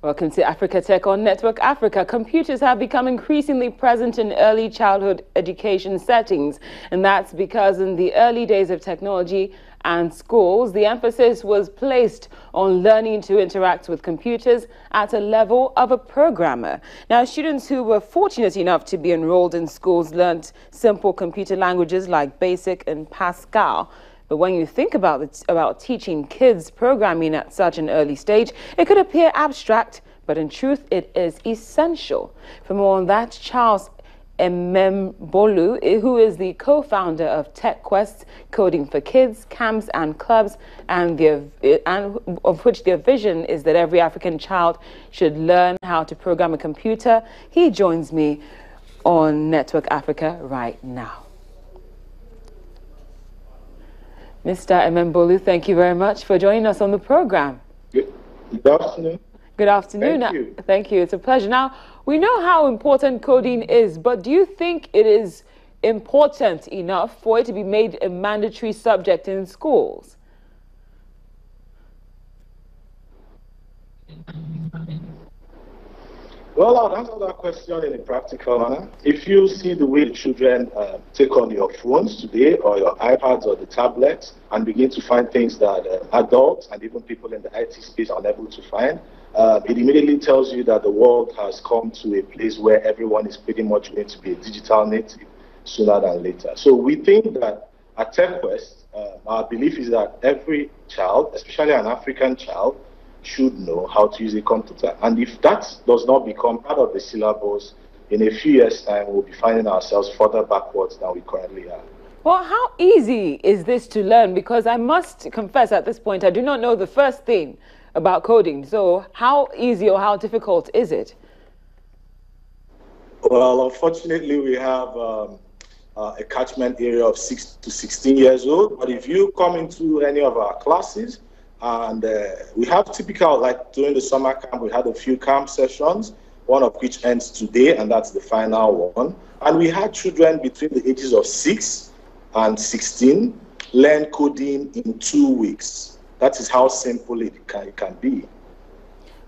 Welcome to Africa Tech on Network Africa. Computers have become increasingly present in early childhood education settings, and that's because in the early days of technology and schools, the emphasis was placed on learning to interact with computers at a level of a programmer. Now, students who were fortunate enough to be enrolled in schools learned simple computer languages like Basic and Pascal. But when you think about teaching kids programming at such an early stage, it could appear abstract, but in truth, it is essential. For more on that, Charles Emembolu, who is the co-founder of Techquest, Coding for Kids, Camps and Clubs, and of which their vision is that every African child should learn how to program a computer. He joins me on Network Africa right now. Mr. Emembolu, thank you very much for joining us on the program. Good afternoon. Good afternoon. Thank you. Thank you. It's a pleasure. Now, we know how important coding is, but do you think it is important enough for it to be made a mandatory subject in schools? Well, I'll answer that question in a practical manner. If you see the way the children take on your phones today, or your iPads or the tablets, and begin to find things that adults and even people in the IT space are unable to find, it immediately tells you that the world has come to a place where everyone is pretty much going to be a digital native sooner than later. So we think that at Techquest, our belief is that every child, especially an African child, should know how to use a computer. And if that does not become part of the syllabus, in a few years' time, we'll be finding ourselves further backwards than we currently are. Well, how easy is this to learn? Because I must confess at this point, I do not know the first thing about coding. So how easy or how difficult is it? Well, unfortunately, we have a catchment area of 6 to 16 years old. But if you come into any of our classes, and we have typical, like during the summer camp, we had a few camp sessions, one of which ends today, and that's the final one. And we had children between the ages of 6 and 16 learn coding in 2 weeks. That is how simple it can be.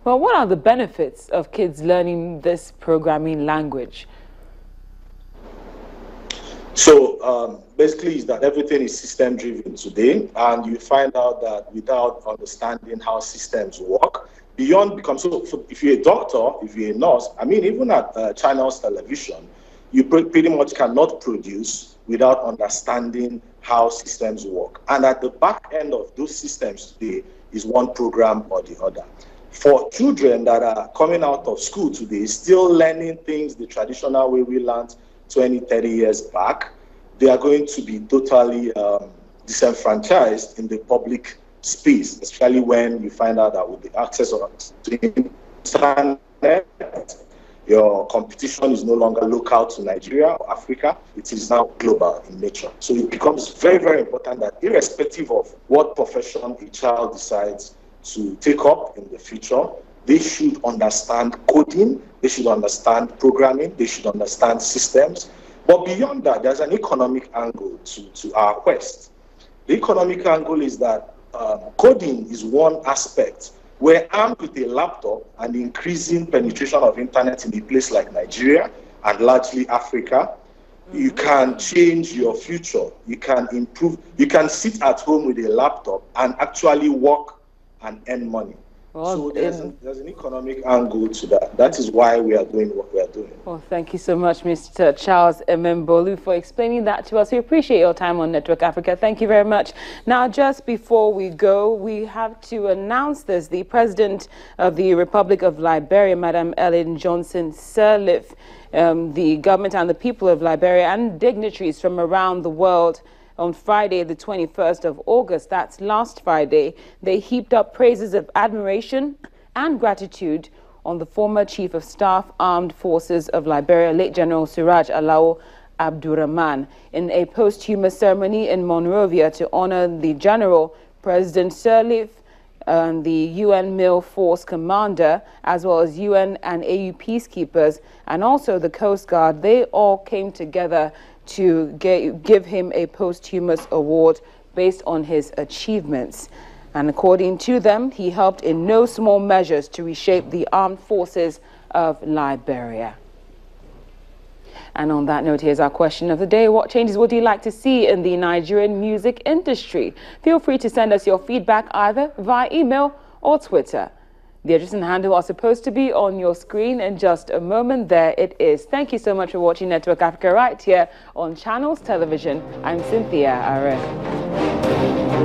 Well, what are the benefits of kids learning this programming language? So basically is that everything is system driven today, and you find out that without understanding how systems work, so if you're a doctor, if you're a nurse, I mean, even at Channels Television, you pretty much cannot produce without understanding how systems work. And at the back end of those systems today is one program or the other. For children that are coming out of school today, still learning things the traditional way we learned 20, 30 years back, they are going to be totally disenfranchised in the public space, especially when you find out that with the access to internet, your competition is no longer local to Nigeria or Africa, it is now global in nature. So it becomes very, very important that irrespective of what profession a child decides to take up in the future, they should understand coding, they should understand programming, they should understand systems. But beyond that, there's an economic angle to our quest. The economic angle is that coding is one aspect where, armed with a laptop and increasing penetration of internet in a place like Nigeria and largely Africa, you can change your future. You can improve. You can sit at home with a laptop and actually work and earn money. Well, so there's an economic angle to that. That is why we are doing what we are doing. Well, thank you so much, Mr. Charles Emembolu, for explaining that to us. We appreciate your time on Network Africa. Thank you very much. Now, just before we go, we have to announce this. The President of the Republic of Liberia, Madam Ellen Johnson Sirleaf, the government and the people of Liberia and dignitaries from around the world, on Friday, the 21st of August, that's last Friday, they heaped up praises of admiration and gratitude on the former Chief of Staff, Armed Forces of Liberia, late General Suraj Alao Abdurrahman. In a posthumous ceremony in Monrovia to honor the General, President Sirleaf, the UN Mil Force Commander, as well as UN and AU peacekeepers, and also the Coast Guard, they all came together to give him a posthumous award based on his achievements. And according to them, he helped in no small measures to reshape the armed forces of Liberia. And on that note, here's our question of the day. What changes would you like to see in the Nigerian music industry? Feel free to send us your feedback either via email or Twitter. The address and handle are supposed to be on your screen in just a moment. There it is. Thank you so much for watching Network Africa right here on Channels Television. I'm Cynthia Are.